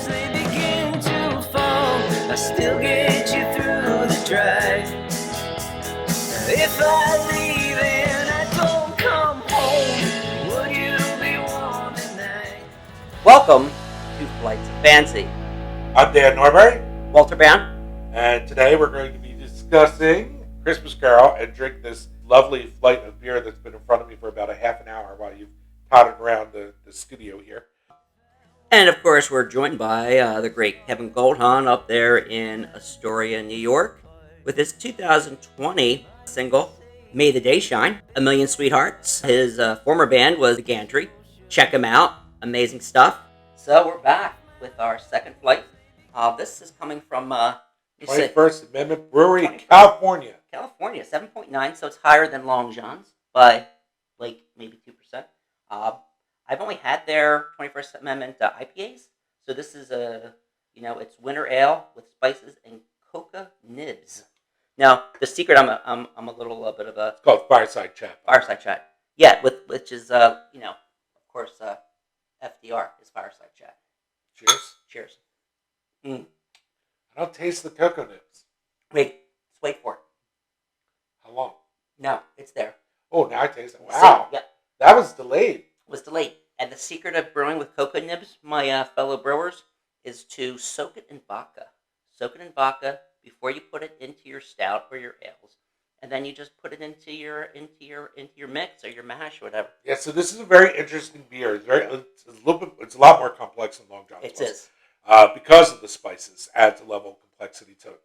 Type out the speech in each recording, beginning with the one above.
as they begin to fall, I still get you through the drive. If I leave and I don't come home, would you be warm tonight? Welcome to Flights of Fancy. I'm Dan Norbury, Walter Brown. and today we're going to be discussing Christmas Carol and drink this lovely flight of beer that's been in front of me for about a half an hour while you've potted around the studio here. And of course, we're joined by the great Kevin Goldhahn up there in Astoria, New York, with his 2020 single, May the Day Shine, A Million Sweethearts. His former band was The Gantry. Check him out. Amazing stuff. So we're back with our second flight. This is coming from 21st Amendment Brewery, 21st. California. California, 7.9, so it's higher than Long John's by like maybe 2%. I've only had their 21st Amendment IPAs, so this is it's winter ale with spices and coca nibs. Now, the secret, I'm a little bit of a It's called Fireside Chat. fireside chat. Yeah, which is of course, FDR is fireside chat. Cheers. Cheers. I don't taste the cocoa nibs. Wait, let's wait for it. How long? No, it's there. Oh, now I taste it. Wow. Yeah. That was delayed. Was delayed. And the secret of brewing with cocoa nibs, my fellow brewers, is to soak it in vodka. Soak it in vodka before you put it into your stout or your ales, and then you just put it into your mix or your mash or whatever. Yeah, so this is a very interesting beer. It's a lot more complex than Long John's. It is. Because of the spices, adds a level of complexity to it.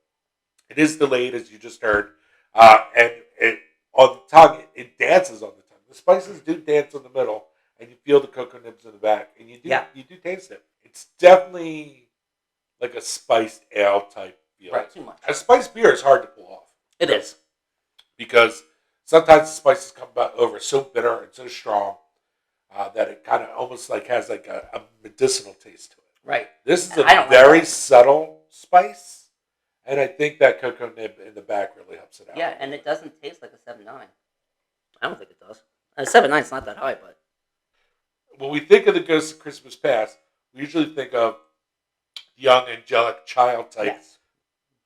It is delayed, as you just heard, and it on the tongue it dances on the tongue. The spices do dance in the middle, and you feel the cocoa nibs in the back, and you do taste it. It's definitely like a spiced ale type feel. Right, too much. A spiced beer is hard to pull off. It is. Because sometimes the spices come over so bitter and so strong that it kind of almost like has like a medicinal taste to it. Right. This is a very subtle spice, and I think that cocoa nib in the back really helps it out. Yeah, and it doesn't taste like a 7.9. I don't think it does. 7.9 is not that high, but when we think of the Ghost of Christmas Past, we usually think of young, angelic child type. yes.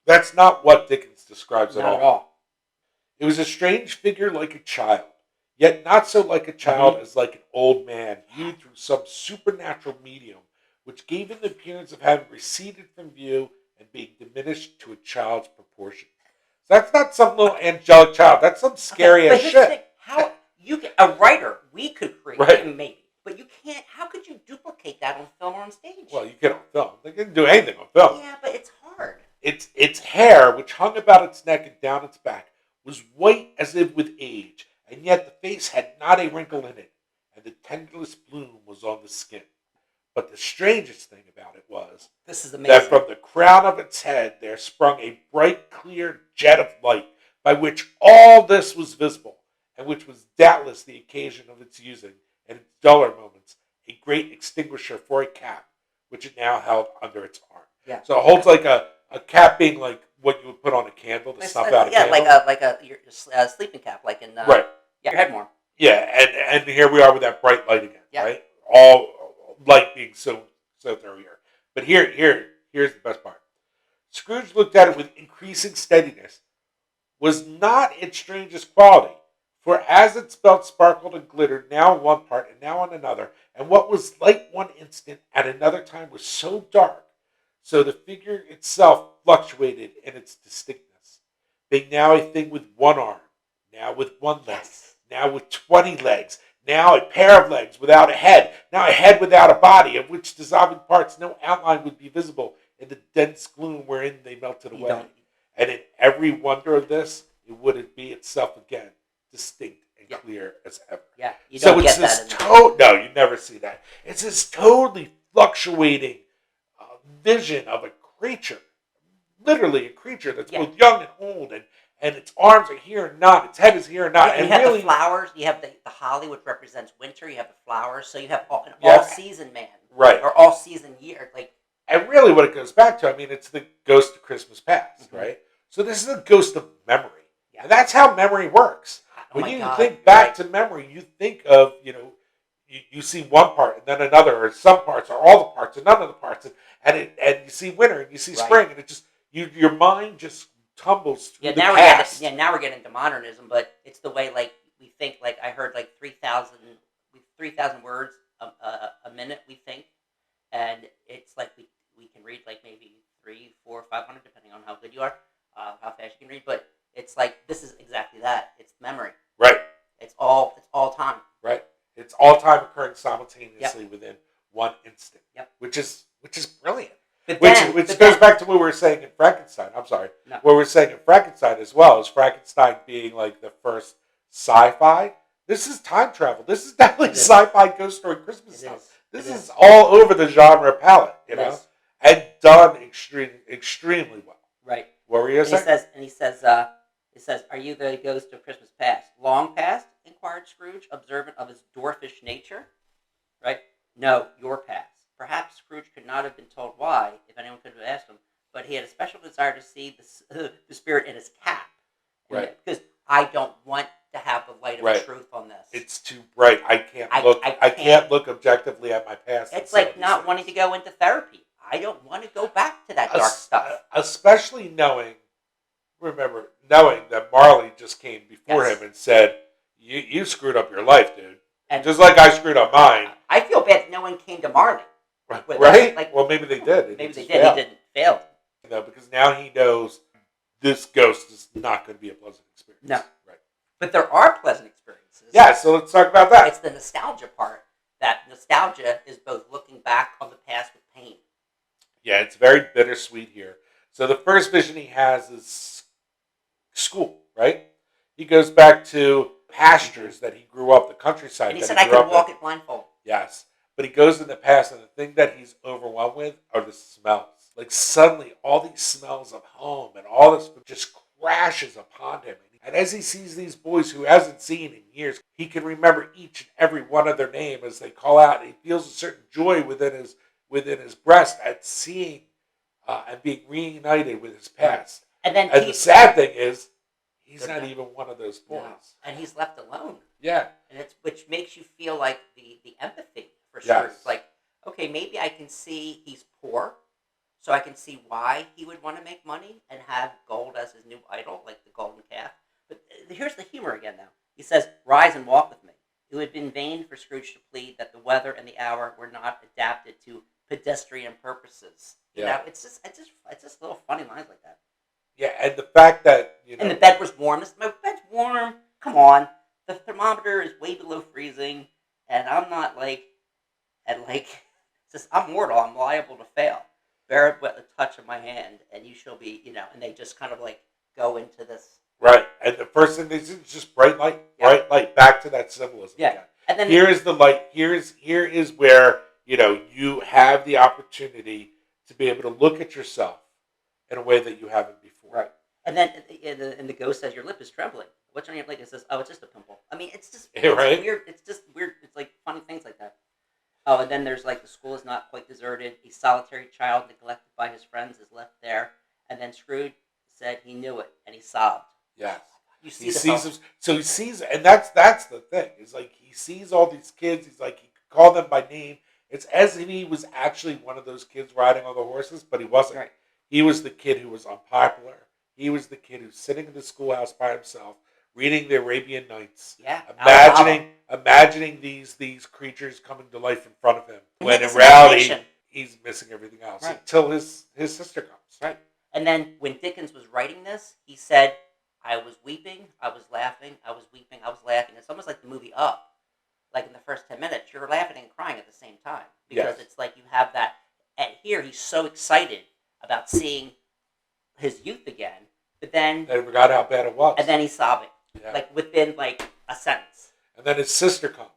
That's not what Dickens describes Not at at all. all. It was a strange figure like a child, yet not so like a child as like an old man, viewed through some supernatural medium, which gave him the appearance of having receded from view and being diminished to a child's proportion. So that's not some little angelic child. That's some scary ass shit. How a writer, we could create Right. it maybe, but you can't. How could you duplicate that on film or on stage? Well, you can on film. They can do anything on film. Yeah, but it's hard. Its hair, which hung about its neck and down its back, was white as if with age, and yet the face had not a wrinkle in it, and the tenderest bloom was on the skin. But the strangest thing about it was This is amazing. that from the crown of its head there sprung a bright, clear jet of light, by which all this was visible, and which was doubtless the occasion of its using, in its duller moments, a great extinguisher for a cap, which it now held under its arm. Yeah. So it holds like a cap being like what you would put on a candle to snuff out a candle. like a sleeping cap, like in Right. your head warm. Yeah, and here we are with that bright light again, Yeah. right? All light being so through here. But here's the best part. Scrooge looked at it with increasing steadiness. Was not its strangest quality, for as its belt sparkled and glittered, now on one part and now on another, and what was light one instant at another time was so dark, so the figure itself fluctuated in its distinctness, being now a thing with one arm, now with one leg, Yes. now with 20 legs, now a pair of legs without a head, now a head without a body, of which dissolving parts no outline would be visible in the dense gloom wherein they melted away. don't- And in every wonder of this, it would be itself again, distinct and Yeah. clear as ever. Yeah, you So don't it's get that. this no, you never see that. It's this totally fluctuating vision of a creature, literally a creature that's both young and old, and its arms are here and not, its head is here and not, Yeah, and you have really the flowers. You have the holly, which represents winter. You have the flowers, so you have an all-season man, right, or all-season year. Like, and really, what it goes back to, I mean, it's the ghost of Christmas past, Mm-hmm. right? So this is a ghost of memory. Yeah. And that's how memory works. oh When my you God, think back right. to memory, you think of, you see one part and then another, or some parts, or all the parts, and none of the parts. and you see winter and you see Right. spring, and it just your mind just tumbles through Yeah, the now past. now we're getting into modernism, but it's the way like we think. Like I heard like 3,000 words a minute. We think, and it's like we can read like maybe 3, 4, 500 depending on how good you are, how fast you can read. But it's like this is exactly that. It's memory. Right. It's all time. Right. It's all time occurring simultaneously Yep. within one instant. Yep. Which is brilliant. But Which then, goes back to what we were saying in Frankenstein. I'm sorry. No. What we were saying in Frankenstein as well, is Frankenstein being like the first sci-fi. This is time travel. This is definitely sci-fi ghost story Christmas stuff. This is all over the genre palette, you know, and done extremely well. Right. What were you saying? He says, "Are you the ghost of Christmas past? Long past?" inquired Scrooge, observant of his dwarfish nature. Right? No, your past. Perhaps Scrooge could not have been told why, if anyone could have asked him, but he had a special desire to see the spirit in his cap. Right. Because I don't want to have the light of truth on this. It's too bright. I can't look objectively at my past. It's like not wanting to go into therapy. I don't want to go back to that dark stuff. Especially knowing that Marley just came before him and said, you screwed up your life, dude. And just like I screwed up mine. I feel bad that no one came to Marley. Right? Like, well, maybe they did. Maybe they did. He didn't fail. No, because now he knows this ghost is not going to be a pleasant experience. No. Right. But there are pleasant experiences. Yeah, so let's talk about that. It's the nostalgia part. That nostalgia is both looking back on the past with pain. Yeah, it's very bittersweet here. So the first vision he has is school, right? He goes back to pastures that he grew up, the countryside. And he said, I could walk it blindfold. Yes. But he goes in the past, and the thing that he's overwhelmed with are the smells. Like, suddenly, all these smells of home and all this just crashes upon him. And as he sees these boys who he hasn't seen in years, he can remember each and every one of their name as they call out. And he feels a certain joy within his breast at seeing and being reunited with his past. And the sad thing is, he's not even one of those boys. No. And he's left alone. Yeah. And which makes you feel like the empathy for Scrooge. Yes. Like, okay, maybe I can see he's poor, so I can see why he would want to make money and have gold as his new idol, like the golden calf. But here's the humor again now. He says, rise and walk with me. It would have been vain for Scrooge to plead that the weather and the hour were not adapted to pedestrian purposes. You know, it's just little funny lines like that. Yeah, and the fact that, And the bed was warm. My bed's warm. Come on. The thermometer is way below freezing, and I'm not I'm mortal. I'm liable to fail. Bear it with the touch of my hand, and you shall be, and they just kind of go into this. Right, and the first thing they see is just bright light, bright light, back to that symbolism again. And then here is the light. Here is where, you have the opportunity to be able to look at yourself in a way that you haven't before. Right. And then and the ghost says, your lip is trembling. What's on your lip? It says, oh, it's just a pimple. I mean, it's just weird. It's just weird. It's like funny things like that. Oh, and then there's the school is not quite deserted. A solitary child neglected by his friends is left there. And then Scrooge said he knew it, and he sobbed. Yes. You see he sees, and that's the thing. Is he sees all these kids. He's like, he could call them by name. It's as if he was actually one of those kids riding on the horses, but he wasn't. Right. He was the kid who was unpopular. He was the kid who's sitting in the schoolhouse by himself, reading the Arabian Nights. Yeah. Imagining these creatures coming to life in front of him. And when in reality, he's missing everything else until his sister comes. Right. And then when Dickens was writing this, he said, I was weeping, I was laughing, I was weeping, I was laughing. It's almost like the movie Up. Like in the first 10 minutes, you're laughing and crying at the same time. Because it's like you have that. And here he's so excited about seeing his youth again. But then... They forgot how bad it was. And then he's sobbing. Yeah. Within a sentence. And then his sister comes.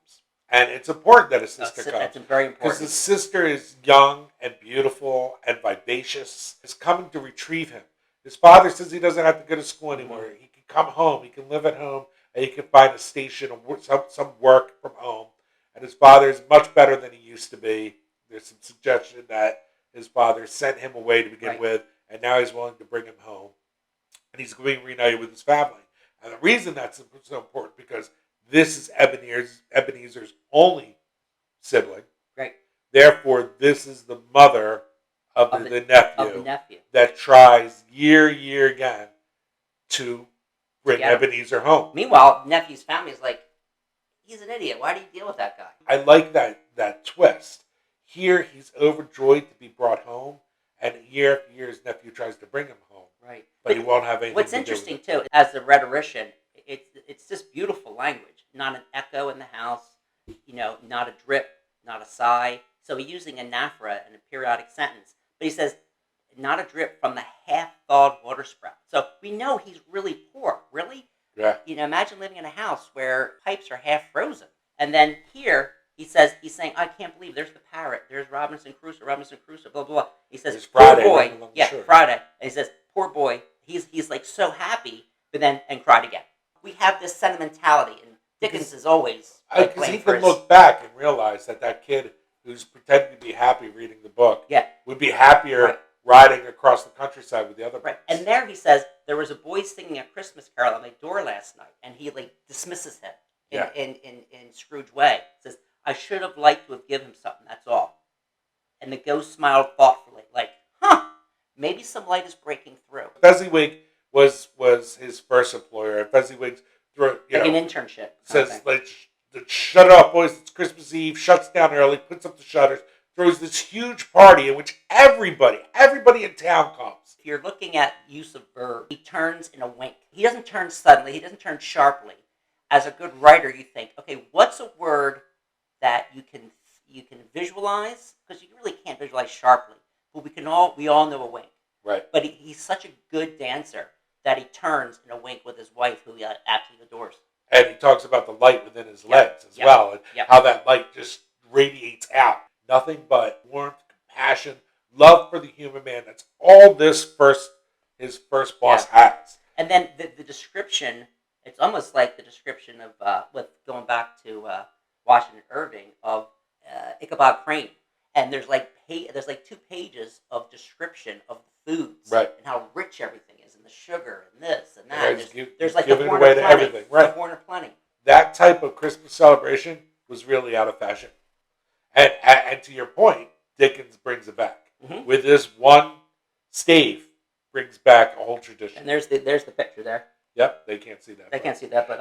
And it's important that his sister comes. That's very important. Because his sister is young and beautiful and vivacious. Is coming to retrieve him. His father says he doesn't have to go to school anymore. Mm-hmm. He can come home. He can live at home. And he can find a station or some work from home. And his father is much better than he used to be. There's some suggestion that his father sent him away to begin with. And now he's willing to bring him home. And he's being reunited with his family. And the reason that's so important because this is Ebenezer's only sibling. Right. Therefore, this is the mother of of the of the nephew nephew that tries year again to to bring get him. Ebenezer home. Meanwhile, nephew's family is like, he's an idiot. Why do you deal with that guy? I like that twist. Here, he's overjoyed to be brought home, and year after year, his nephew tries to bring him home, Right. but he won't have anything What's to do with interesting it. too, as the rhetorician, it's just beautiful language. Not an echo in the house, not a drip, not a sigh. So he's using anaphora in a periodic sentence, but he says, not a drip from the half-thawed water spout. So we know he's really poor. Really, Yeah. imagine living in a house where pipes are half frozen, and then here he's saying, I can't believe there's the parrot, there's Robinson Crusoe, blah blah. He says, There's poor Friday boy, running along the yeah, shore. Friday, and he says, poor boy, he's like so happy, but then and cried again. We have this sentimentality, and Dickens is always like Because he playing for can his, look back and realize that kid who's pretending to be happy reading the book yeah, would be happier right. riding across the countryside with the other Right, boys. and there he says there was a boy singing a Christmas carol at my door last night, and he like dismisses him in Scrooge way. Says, I should have liked to have given him something. That's all. And the ghost smiled thoughtfully, like, maybe some light is breaking through, Fezziwig was his first employer, and Fezziwig like an internship. says, shut up, boys, it's Christmas Eve, shuts down early, puts up the shutters, throws this huge party in which everybody in town comes. If you're looking at use of verb, he turns in a wink. He doesn't turn suddenly. He doesn't turn sharply. As a good writer, you think, okay, what's a word that you can visualize? Because you really can't visualize sharply. But we all know a wink. Right. But he's such a good dancer that he turns in a wink with his wife, who he absolutely adores. And he talks about the light within his legs as well, and how that light just radiates out. Nothing but warmth, compassion, love for the human man. That's all his first boss has. And then the description, it's almost like the description of, with going back to Washington Irving, of Ichabod Crane. And there's like 2 pages of description of the foods, right, and how rich everything is, and the sugar, and this and Yeah, that. There's like giving the away to plenty, everything, right? The horn of plenty. That type of Christmas celebration was really out of fashion. And to your point, Dickens brings it back with this one stave. Brings back a whole tradition. And there's the picture there. Yep, they can't see that. They can't see that, but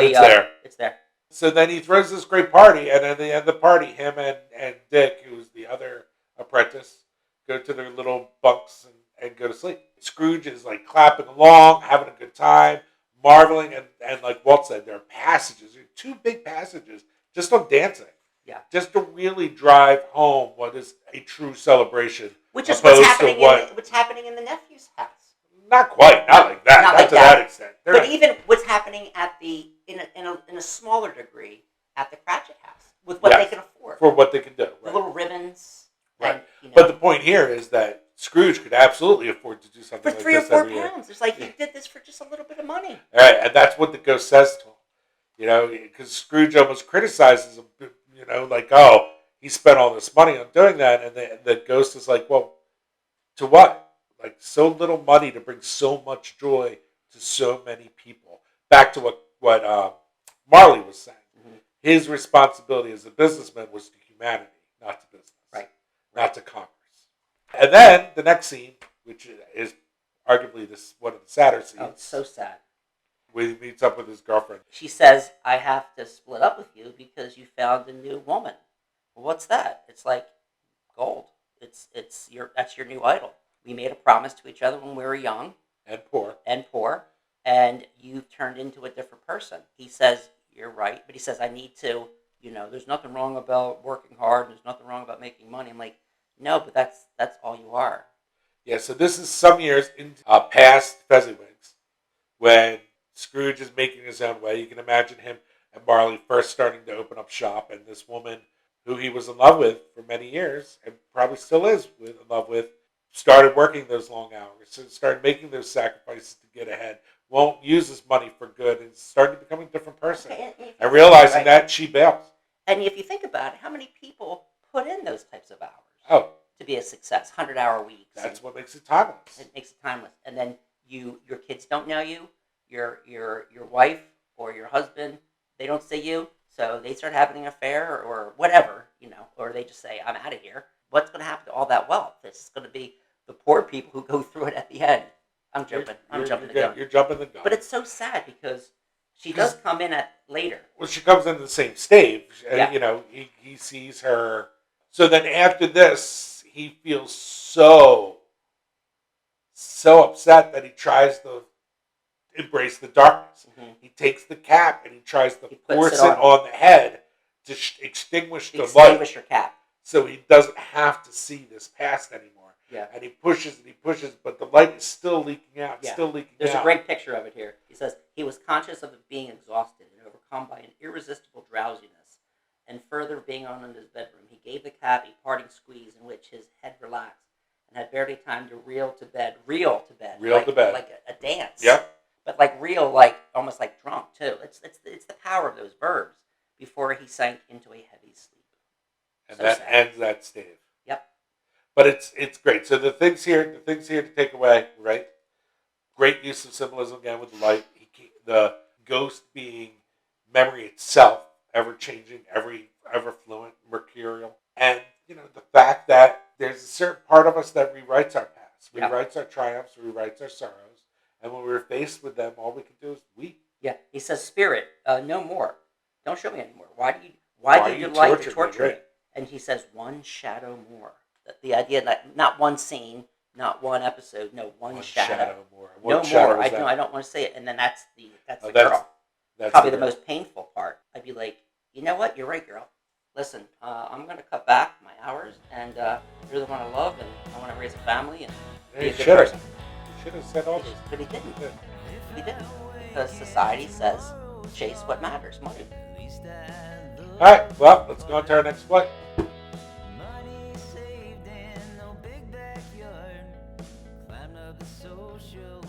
it's there. It's there. So then he throws this great party, and at the end of the party, him and Dick, who's the other apprentice, go to their little bunks and go to sleep. Scrooge is like clapping along, having a good time, marveling, and like Walt said, there are passages, there are 2 big passages just on dancing. Yeah. Just to really drive home what is a true celebration. Which is what's happening in the nephew's house. Not quite, not like that. Not to that extent. But even what's happening in a smaller degree at the Cratchit house with what they can afford. For what they can do. Right. The little ribbons. Right. But the point here is that Scrooge could absolutely afford to do something for like 3 or this 4 every year. pounds. It's like he did this for just a little bit of money. All right, and that's what the ghost says to him. Because Scrooge almost criticizes him, like, oh, he spent all this money on doing that, and the ghost is like, well, to what? Like, so little money to bring so much joy to so many people. Back to what Marley was saying. Mm-hmm. His responsibility as a businessman was to humanity, not to business. Right. Not to commerce. And then the next scene, which is arguably one of the sadder scenes. Oh, it's so sad. When he meets up with his girlfriend. She says, I have to split up with you because you found a new woman. Well, what's that? It's like gold. That's your new idol. We made a promise to each other when we were young. And poor. And you've turned into a different person. He says, you're right. But he says, I need to, there's nothing wrong about working hard. There's nothing wrong about making money. I'm like, no, but that's all you are. Yeah, so this is some years past Fezziwig's, when Scrooge is making his own way. You can imagine him and Marley first starting to open up shop, and this woman who he was in love with for many years, and probably still is in love with, started working those long hours, so started making those sacrifices to get ahead, won't use his money for good, and started becoming a different person. And realizing that, she bails. And if you think about it, how many people put in those types of hours? Oh. To be a success, 100-hour weeks. That's what makes it timeless. It makes it timeless. And then your kids don't know you, your wife or your husband, they don't see you, so they start having an affair or whatever, or they just say, I'm out of here. What's going to happen to all that wealth? this. It's going to be the poor people who go through it at the end. I'm jumping the gun. You're jumping the gun. But it's so sad because she does come in at later. Well, she comes in the same stage. Yeah. You know, he sees her. So then after this, he feels so upset that he tries to embrace the darkness. Mm-hmm. He takes the cap and he tries to puts force it on the head to extinguish the light. Extinguish your cap. So he doesn't have to see this past anymore. Yeah. And he pushes, but the light is still leaking out. Yeah. Still leaking There's out. a great picture of it here. He says, he was conscious of being exhausted and overcome by an irresistible drowsiness, and further being on in his bedroom. He gave the cap a parting squeeze in which his head relaxed, and had barely time to reel to bed. Like a dance. Yep. But like reel, like almost like drunk too. It's the power of those verbs before he sank into a heavy sleep. And So that sad. ends that stave. Yep. But it's great. So the things here to take away, right? Great use of symbolism again with the light. The ghost being memory itself, ever changing, ever fluent, mercurial, and you know the fact that there's a certain part of us that rewrites our past, rewrites our triumphs, rewrites our sorrows, and when we're faced with them, all we can do is weep. Yeah. He says, "Spirit, no more. Don't show me anymore. Why do you like to torture me?" And he says, "One shadow more." The idea that not one scene, not one episode, no, one shadow more. No shadow more. is that? I don't want to say it. And then that's the Oh, girl. That's Probably the girl. most painful part. I'd be like, you know what? You're right, girl. Listen, I'm going to cut back my hours, and you're the one I love, and I want to raise a family and be a good person. He should have said all this. But he didn't. He didn't. Because society says, chase what matters, money. All right, well, let's go on to our next flight. Money saved in no big backyard. Climbed up the social